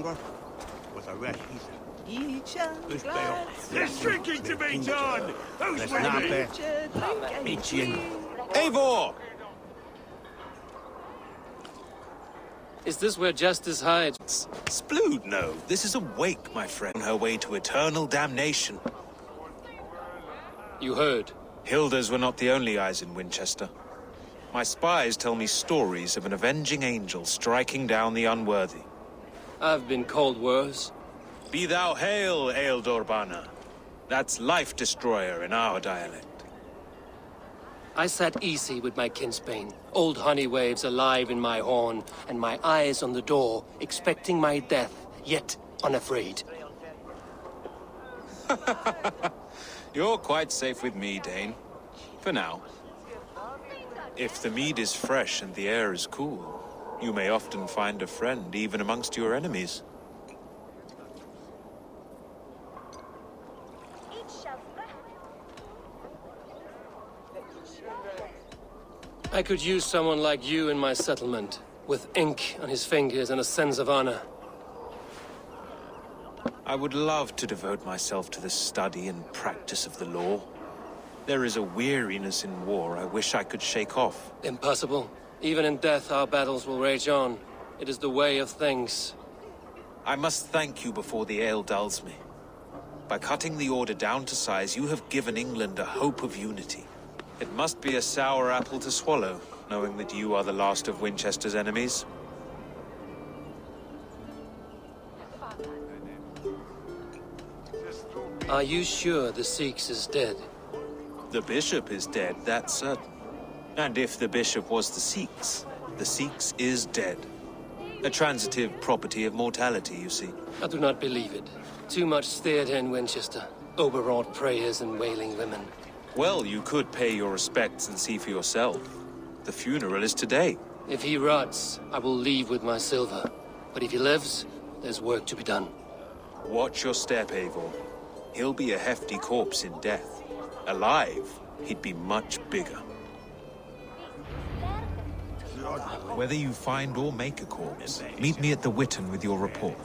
Angor was a rash Each There's drinking to be done! Who's with me? Eivor! Is this where justice hides? Splood, no. This is a wake, my friend. On her way to eternal damnation. You heard. Hilda's were not the only eyes in Winchester. My spies tell me stories of an avenging angel striking down the unworthy. I've been called worse. Be thou hail, Ealdorbanna. That's Life Destroyer in our dialect. I sat easy with my kinsbane, old honey waves alive in my horn, and my eyes on the door, expecting my death, yet unafraid. You're quite safe with me, Dane. For now. If the mead is fresh and the air is cool, you may often find a friend even amongst your enemies. I could use someone like you in my settlement, with ink on his fingers and a sense of honor. I would love to devote myself to the study and practice of the law. There is a weariness in war I wish I could shake off. Impossible. Even in death, our battles will rage on. It is the way of things. I must thank you before the ale dulls me. By cutting the order down to size, you have given England a hope of unity. It must be a sour apple to swallow, knowing that you are the last of Winchester's enemies. Are you sure the Sikhs is dead? The bishop is dead, that's certain. And if the bishop was the Sikhs is dead. A transitive property of mortality, you see. I do not believe it. Too much theatre in Winchester. Overwrought prayers and wailing women. Well, you could pay your respects and see for yourself. The funeral is today. If he rots, I will leave with my silver. But if he lives, there's work to be done. Watch your step, Eivor. He'll be a hefty corpse in death. Alive, he'd be much bigger. Whether you find or make a corpse, meet me at the Witten with your report.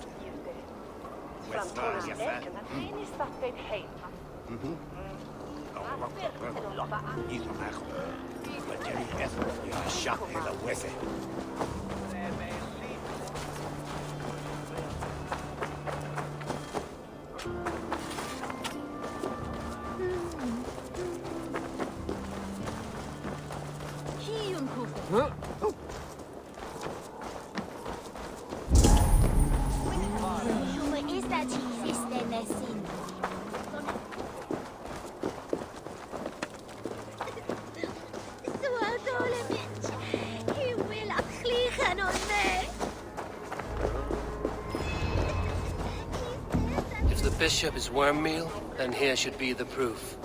If the bishop is worm meal, then here should be the proof.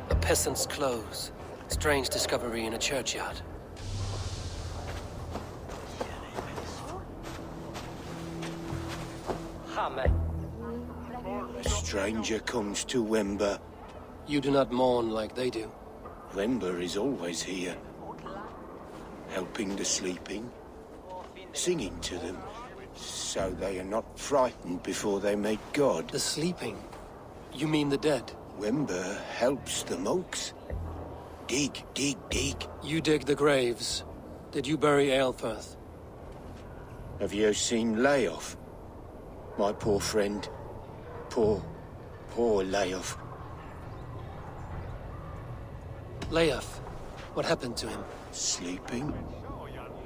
A peasant's clothes. Strange discovery in a churchyard. A stranger comes to Wemba. You do not mourn like they do. Wemba is always here, helping the sleeping, singing to them, so they are not frightened before they meet God. The sleeping? You mean the dead? Wemba helps the monks. Dig, dig, dig. You dig the graves. Did you bury Aelfirth? Have you seen Layoff? My poor friend. Poor Layoff. Leof, what happened to him? Sleeping?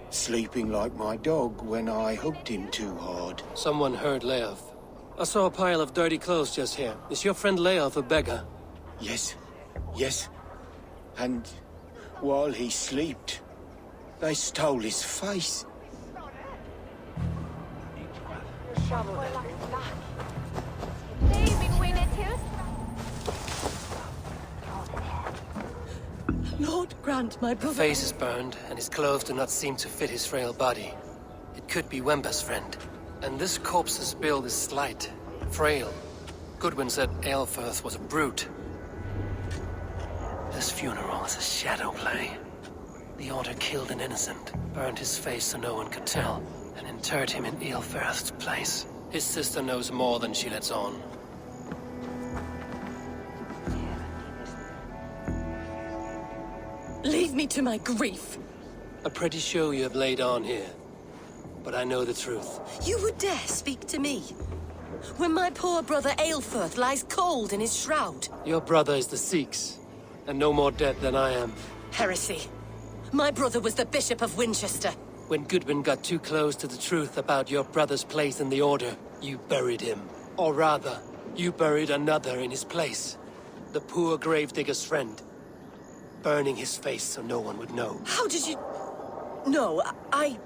Sleeping like my dog when I hugged him too hard. Someone heard Leof. I saw a pile of dirty clothes just here. Is your friend Leof a beggar? Yes. And while he slept, they stole his face. Lord, grant my brother... The face is burned, and his clothes do not seem to fit his frail body. It could be Wemba's friend. And this corpse's build is slight, frail. Goodwin said Aelfirth was a brute. This funeral is a shadow play. The Order killed an innocent, burned his face so no one could tell, and interred him in Aelfirth's place. His sister knows more than she lets on. Leave me to my grief. A pretty show you have laid on here. But I know the truth. You would dare speak to me? When my poor brother Aelfirth lies cold in his shroud. Your brother is the Sikhs, and no more dead than I am. Heresy. My brother was the Bishop of Winchester. When Goodwin got too close to the truth about your brother's place in the Order, you buried him. Or rather, you buried another in his place. The poor gravedigger's friend. Burning his face so no one would know. How did you... No, I...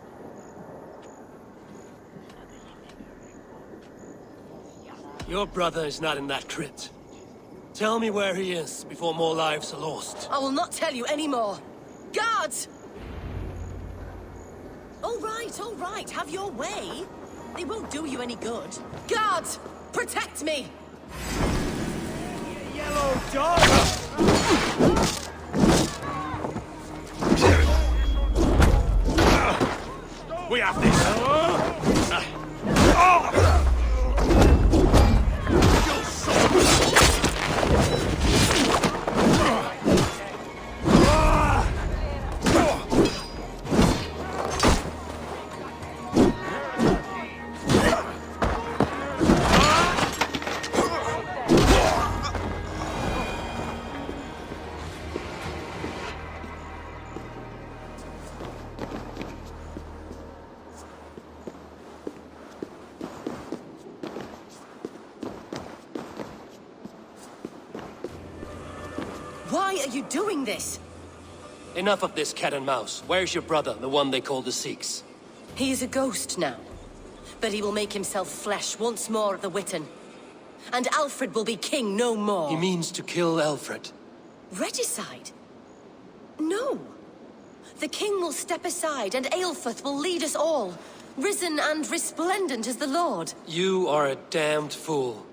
Your brother is not in that crypt. Tell me where he is before more lives are lost. I will not tell you anymore. Guards! All right, have your way. They won't do you any good. Guards! Protect me! Yellow dog! We have this! Why are you doing this? Enough of this cat and mouse. Where's your brother, the one they call the Sikhs? He is a ghost now. But he will make himself flesh once more at the Witten. And Alfred will be king no more. He means to kill Alfred. Regicide? No. The king will step aside and Aelfirth will lead us all. Risen and resplendent as the Lord. You are a damned fool.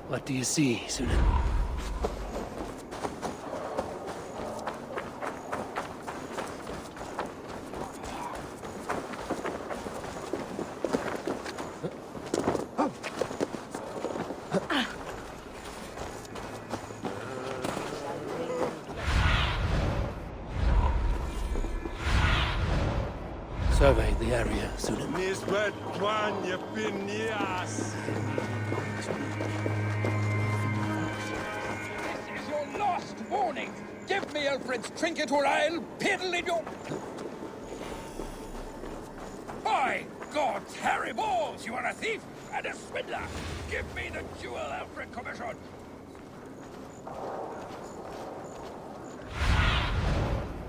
What do you see, Sunan? Survey the area, Sunan. Last warning! Give me Alfred's trinket or I'll piddle in your... By God's hairy balls, you are a thief and a swindler! Give me the jewel Alfred commissioned!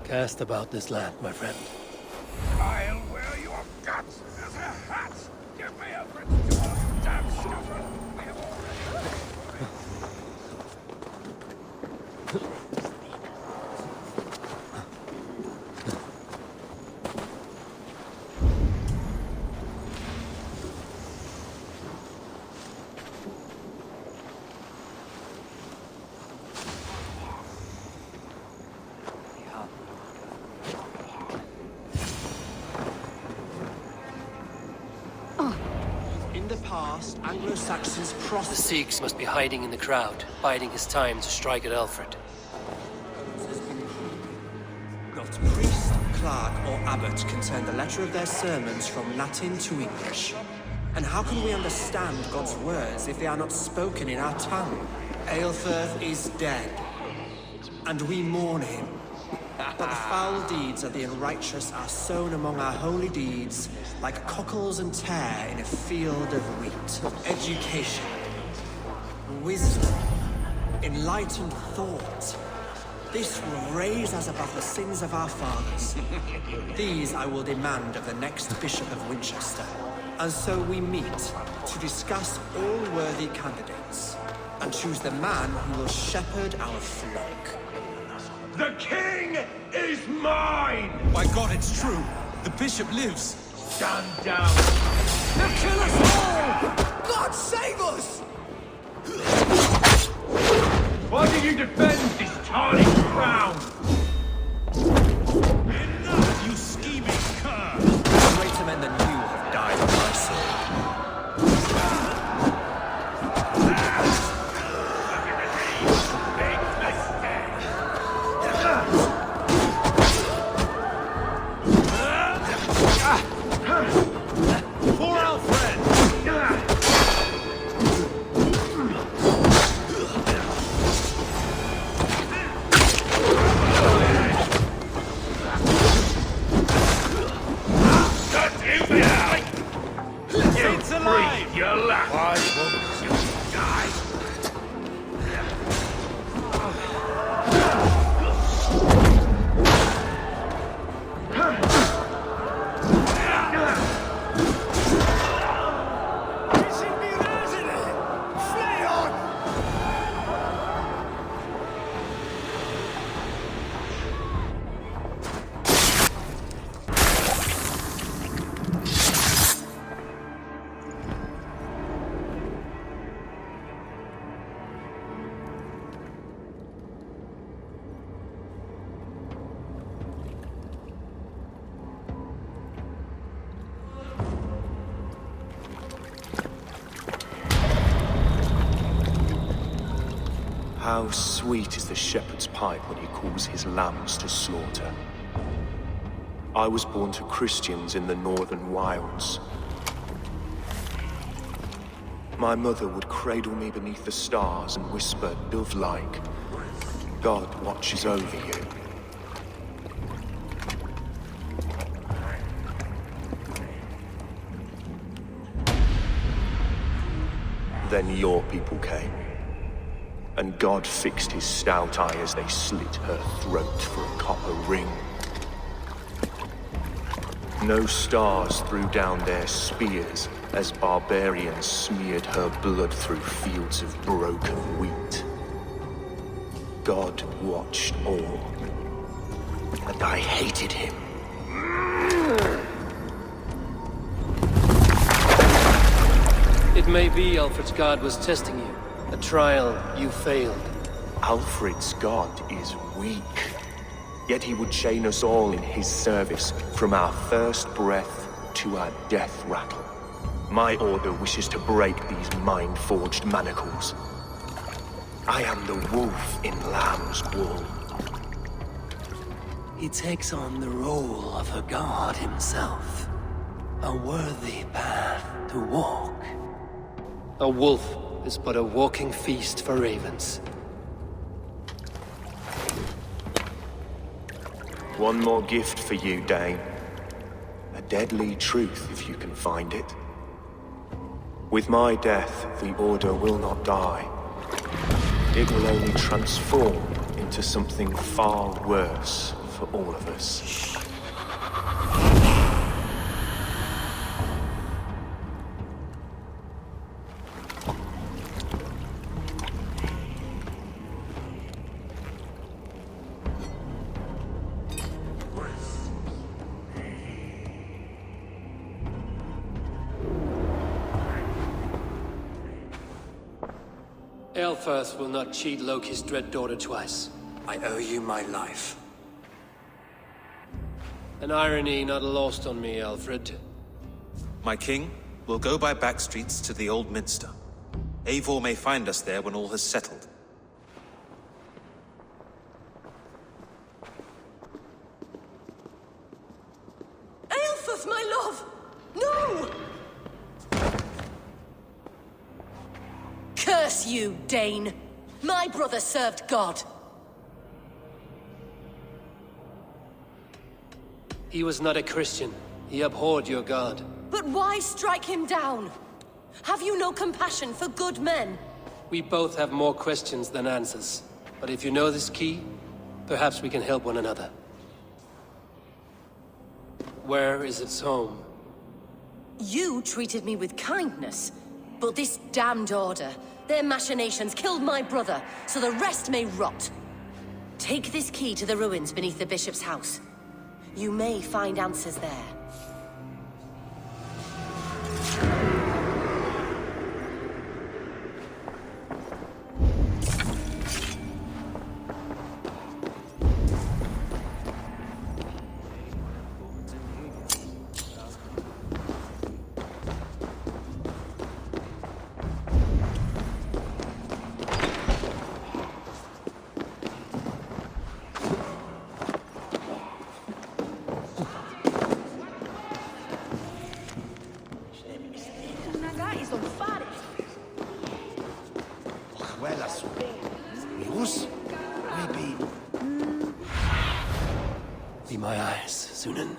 Cast about this land, my friend. I'll wear your guts as a hat! Give me Alfred's jewel, damn scuffer! We have already... In the past, Anglo-Saxons The prospered. Sikhs must be hiding in the crowd, biding his time to strike at Alfred. Not priest, clerk, or abbot can turn the letter of their sermons from Latin to English. And how can we understand God's words if they are not spoken in our tongue? Aelfirth is dead, and we mourn him. But the foul deeds of the unrighteous are sown among our holy deeds, like cockles and tare in a field of wheat. Education, wisdom, enlightened thought. This will raise us above the sins of our fathers. These I will demand of the next Bishop of Winchester. And so we meet to discuss all worthy candidates and choose the man who will shepherd our flock. The king is mine! By God, it's true. The bishop lives. Stand down! They'll kill us all! God save us! Why do you defend this tiny crown? Enough, you scheming cur! Greater men than you have died on my sword. Big mistake! For our friend! It's alive! You're left! Why won't you die? How sweet is the shepherd's pipe when he calls his lambs to slaughter. I was born to Christians in the northern wilds. My mother would cradle me beneath the stars and whisper, dove-like, God watches over you. Then your people came. And God fixed his stout eye as they slit her throat for a copper ring. No stars threw down their spears as barbarians smeared her blood through fields of broken wheat. God watched all, and I hated him. It may be Alfred's God was testing you. A trial you failed. Alfred's God is weak. Yet he would chain us all in his service, from our first breath to our death rattle. My order wishes to break these mind-forged manacles. I am the wolf in lamb's wool. He takes on the role of a god himself. A worthy path to walk. A wolf is but a walking feast for ravens. One more gift for you, Dane. A deadly truth, if you can find it. With my death, the Order will not die. It will only transform into something far worse for all of us. Aelfirth will not cheat Loki's dread daughter twice. I owe you my life. An irony not lost on me, Alfred. My king, we'll go by back streets to the Old Minster. Eivor may find us there when all has settled. Aelfirth, my love! No! Curse you, Dane! My brother served God. He was not a Christian. He abhorred your god. But why strike him down? Have you no compassion for good men? We both have more questions than answers. But if you know this key, Perhaps we can help one another. Where is its home? You treated me with kindness, but this damned order, their machinations killed my brother, so the rest may rot. Take this key to the ruins beneath the bishop's house. You may find answers there. Be my eyes, Sunan.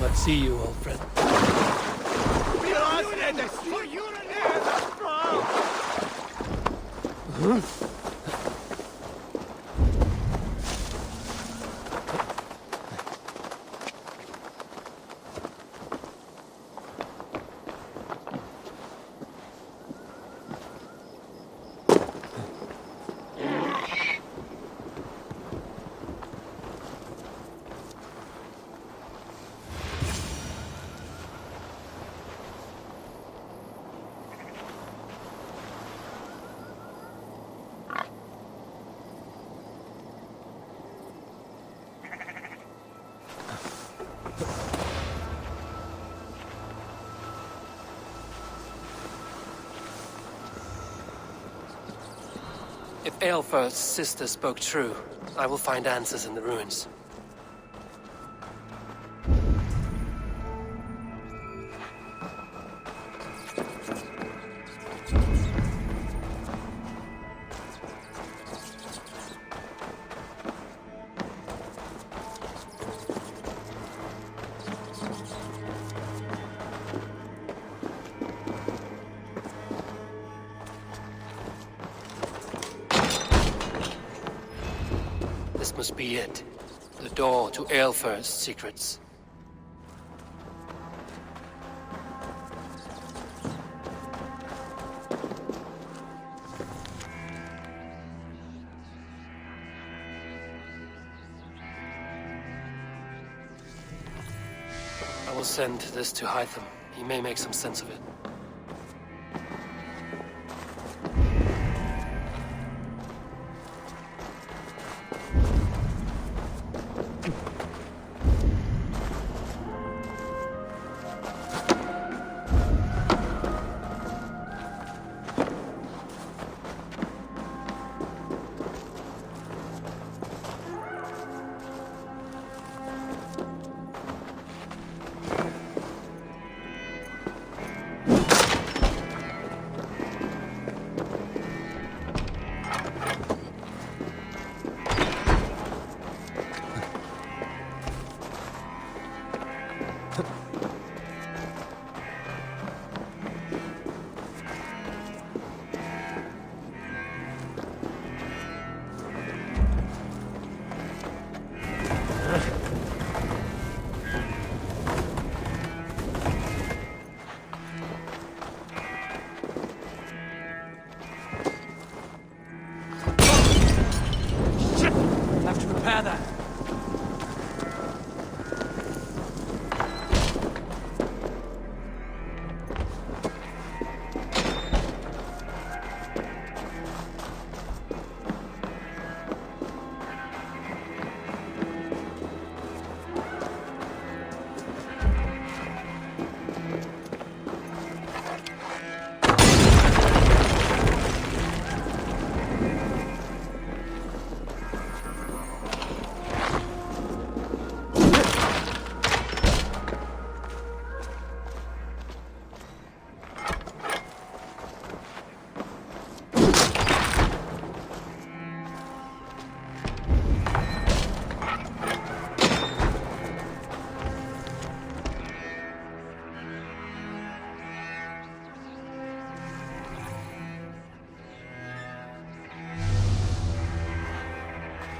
Let's see you, old friend. If Aelfir's sister spoke true, I will find answers in the ruins. This must be it. The door to Aelfir's secrets. I will send this to Hytham. He may make some sense of it.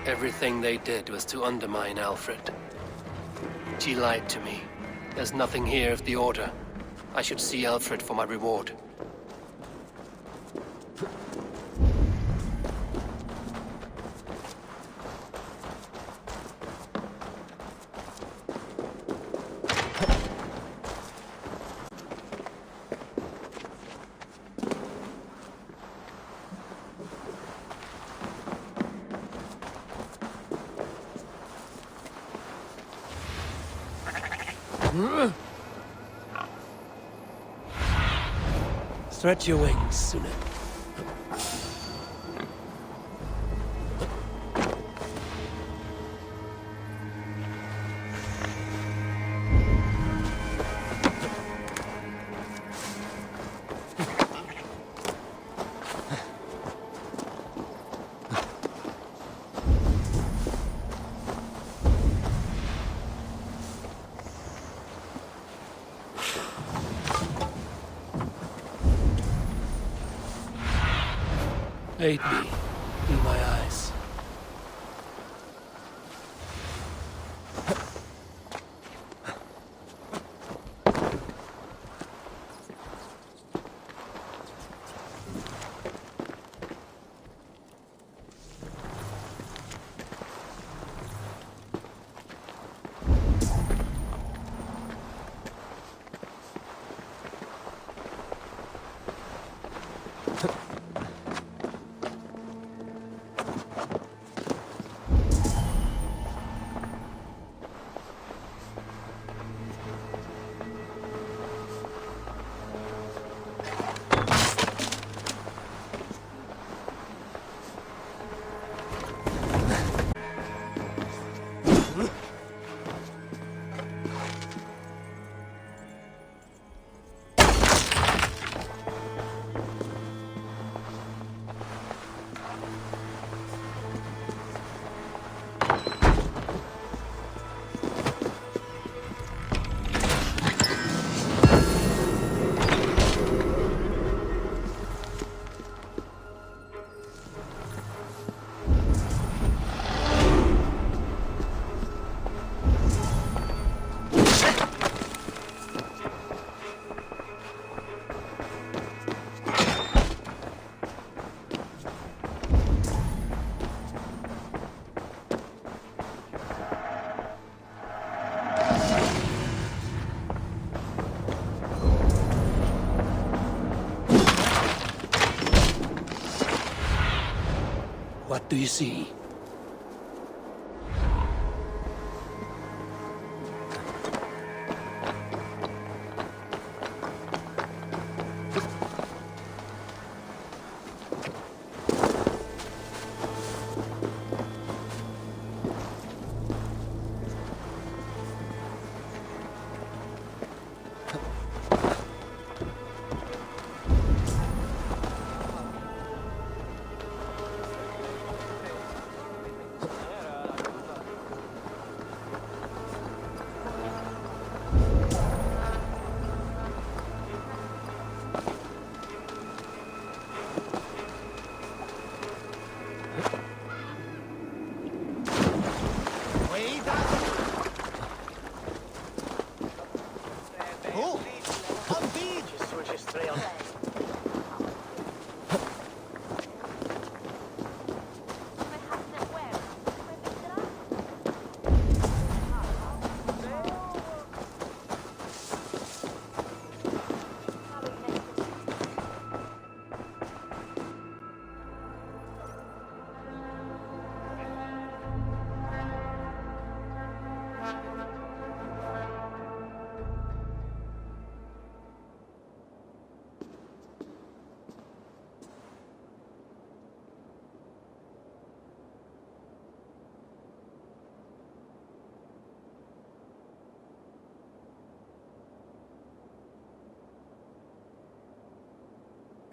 Everything they did was to undermine Alfred. She lied to me. There's nothing here of the Order. I should see Alfred for my reward. Stretch your wings, Suna. Aid me in my eyes. What do you see?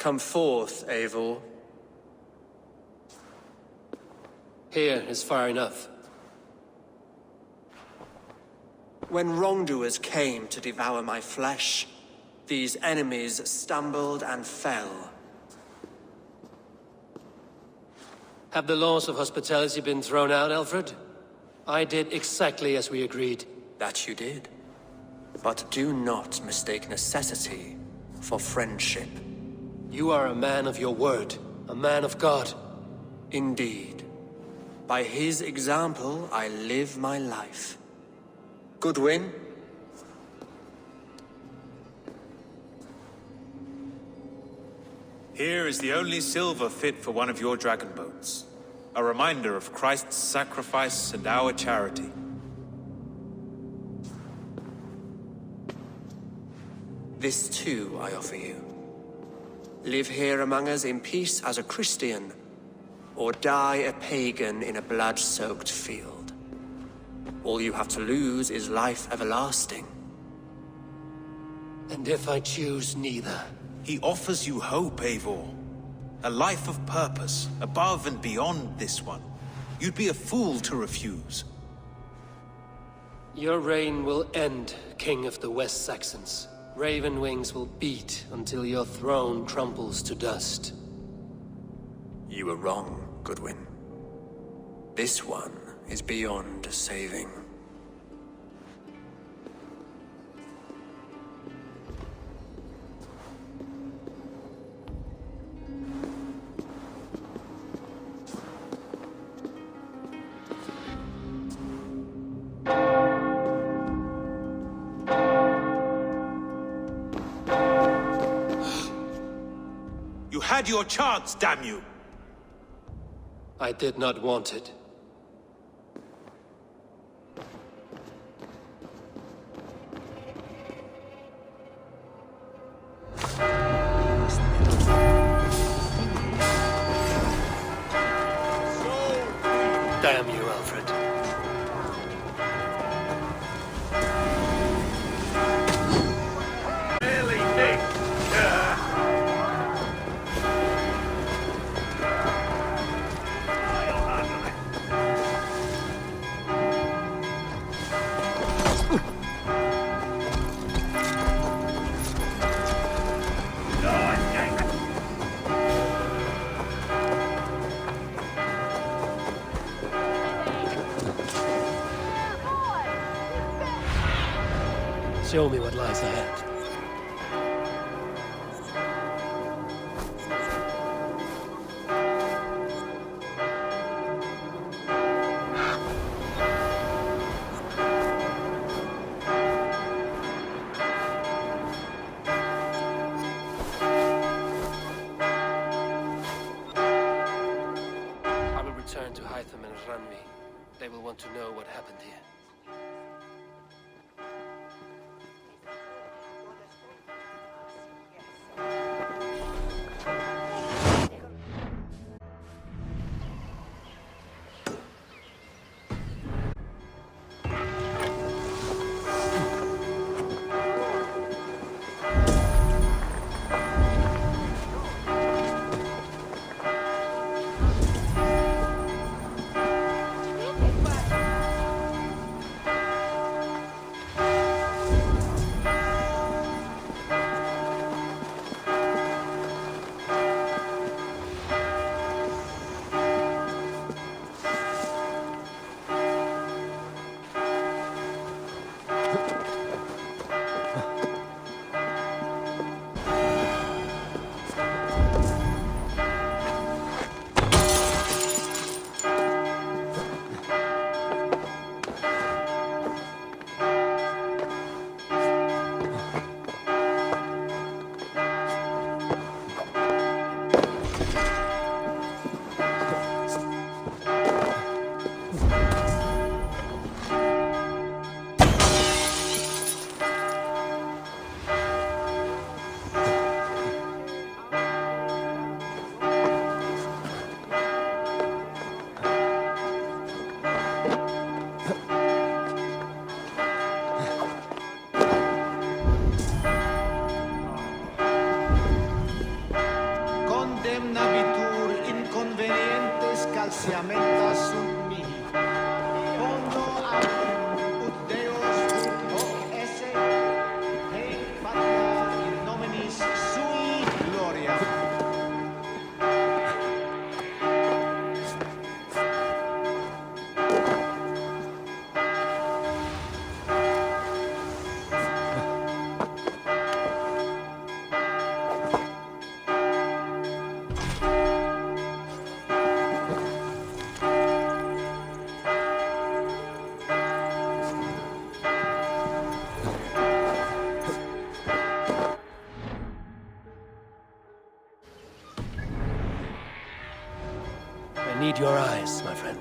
Come forth, Eivor. Here is far enough. When wrongdoers came to devour my flesh, these enemies stumbled and fell. Have the laws of hospitality been thrown out, Alfred? I did exactly as we agreed. That you did. But do not mistake necessity for friendship. You are a man of your word, a man of God. Indeed. By his example, I live my life. Goodwin? Here is the only silver fit for one of your dragon boats. A reminder of Christ's sacrifice and our charity. This too I offer you. Live here among us in peace as a Christian, or die a pagan in a blood-soaked field. All you have to lose is life everlasting. And if I choose neither? He offers you hope, Eivor. A life of purpose, above and beyond this one. You'd be a fool to refuse. Your reign will end, King of the West Saxons. Raven wings will beat until your throne crumbles to dust. You were wrong, Goodwin. This one is beyond saving. You had your chance, damn you! I did not want it. Damn you, Alfred. Really, Nick? Show me what lies ahead. I will return to Hytham and Ranvi. They will want to know what happened here. calciamenta sunt mihi. Pondo autem ut Deus hoc esse, hec patria in nominis sui gloria. your eyes, my friend.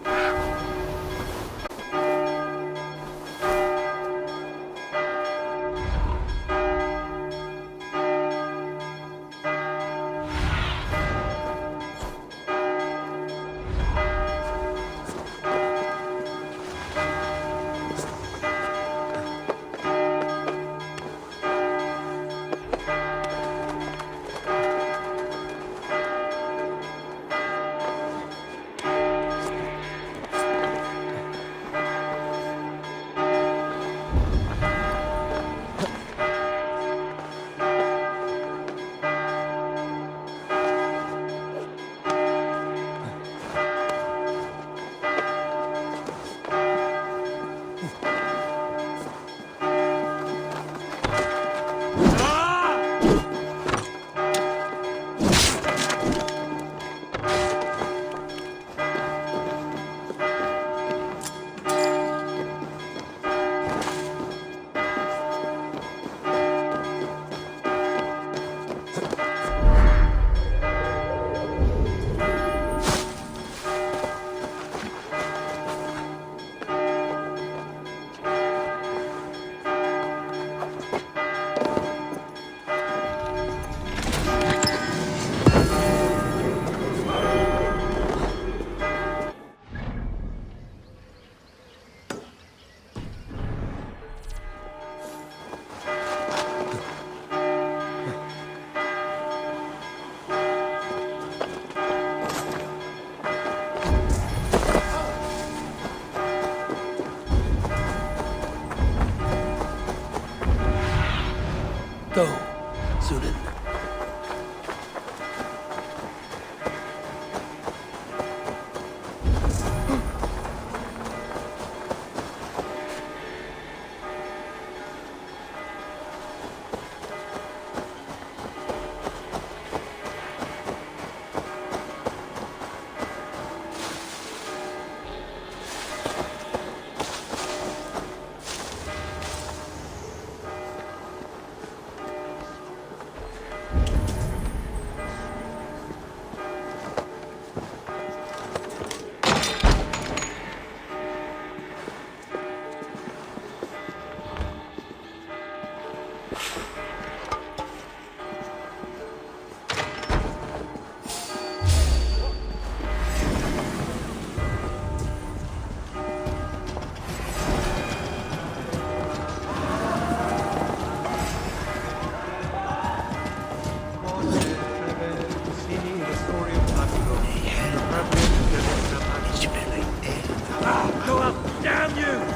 Go, Sunan. Go up! Damn you!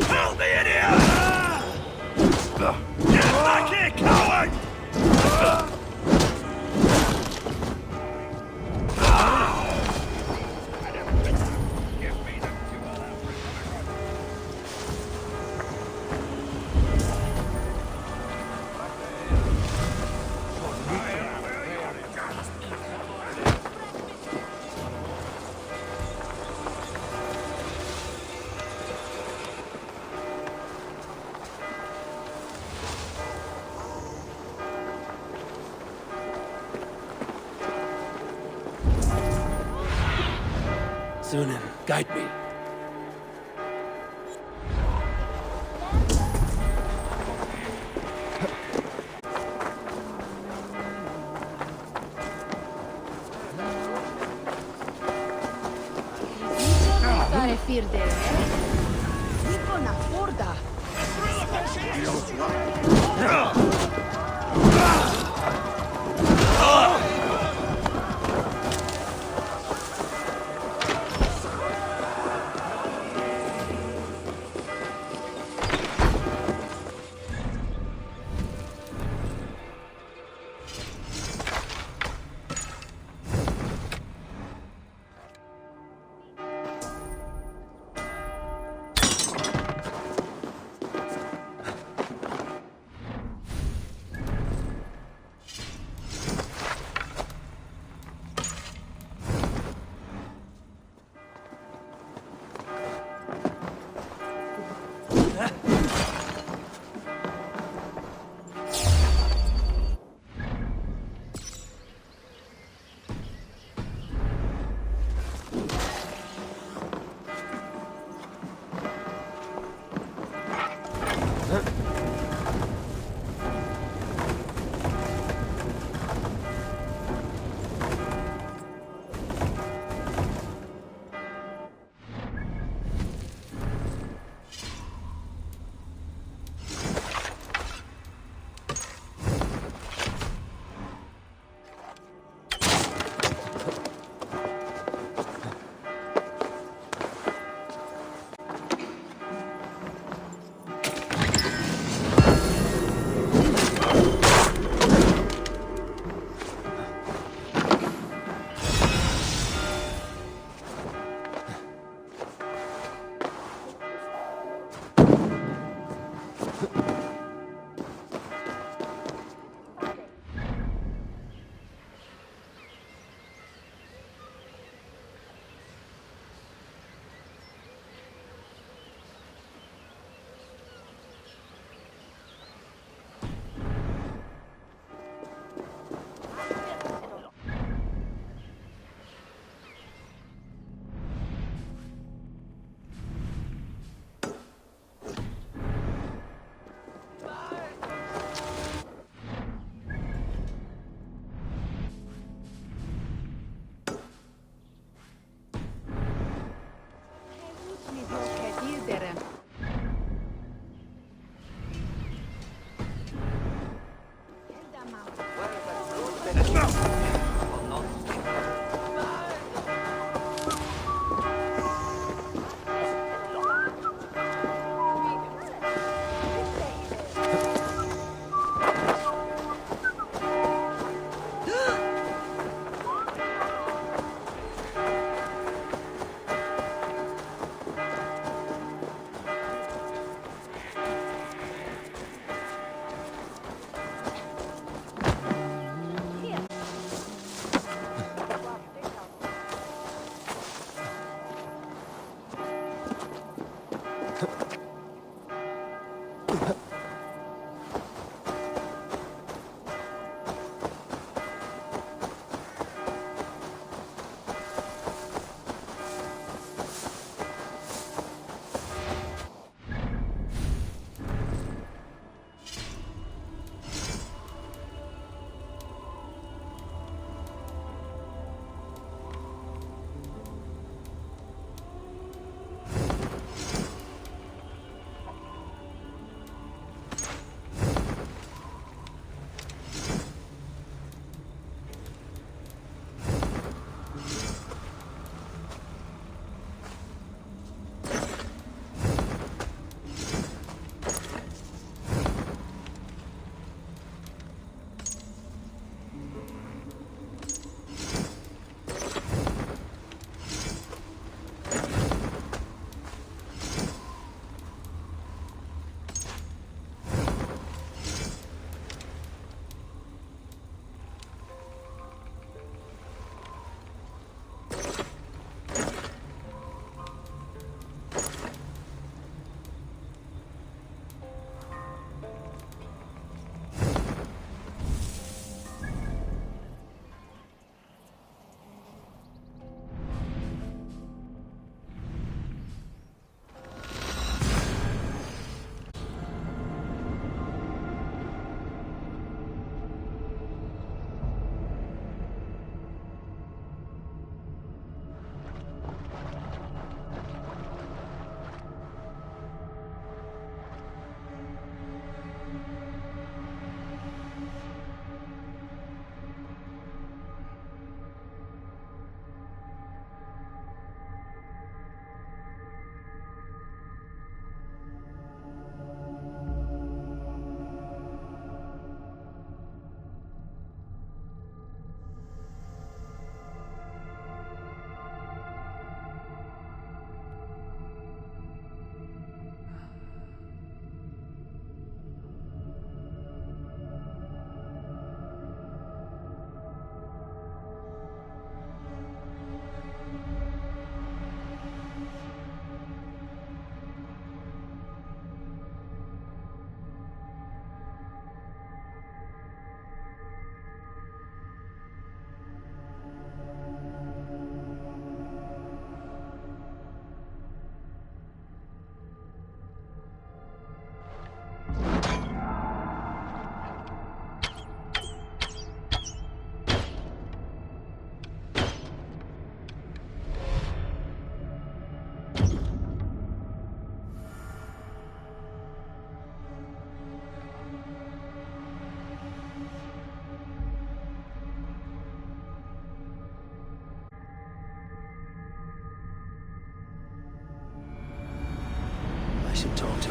Help me in here! Get back here, coward! Sunan, guide me. pierdere. Dico una forda.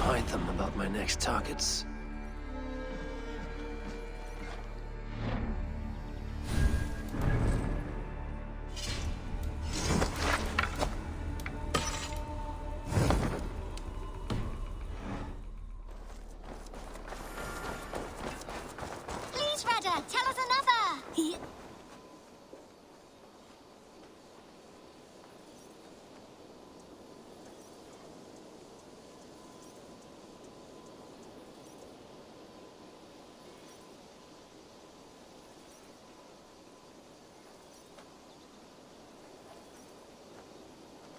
hide them about my next targets. Please, Rudder, tell us another!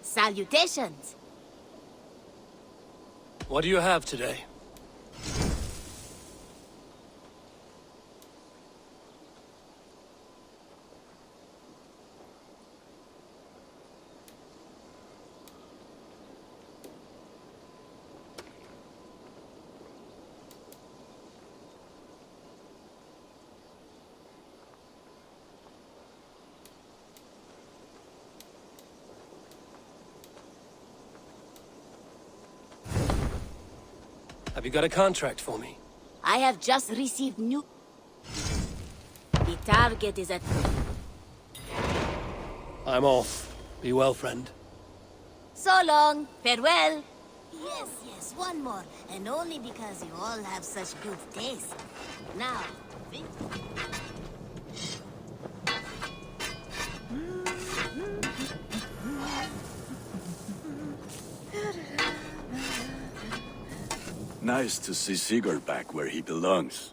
Salutations! What do you have today? Have you got a contract for me? I have just received new... The target is at... I'm off. Be well, friend. So long. Farewell. Yes, yes, one more. And only because you all have such good taste. Now, Nice to see Sigurd back where he belongs.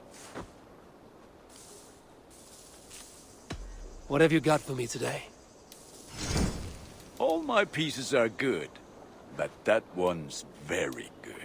What have you got for me today? All my pieces are good, but that one's very good.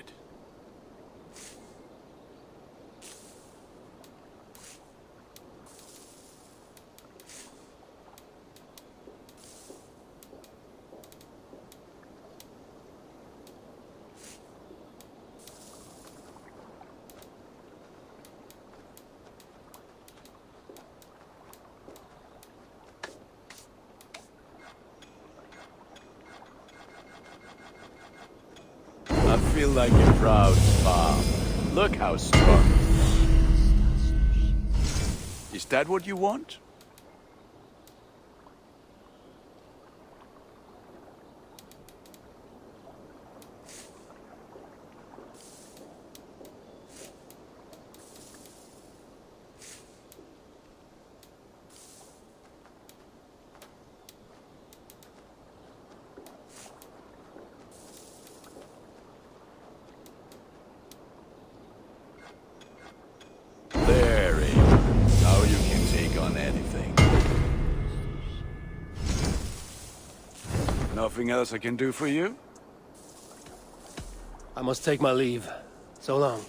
I feel like a proud father. Look how strong. Is that what you want? There, Abe. Now you can take on anything. Nothing else I can do for you? I must take my leave. So long.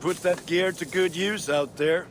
Put that gear to good use out there.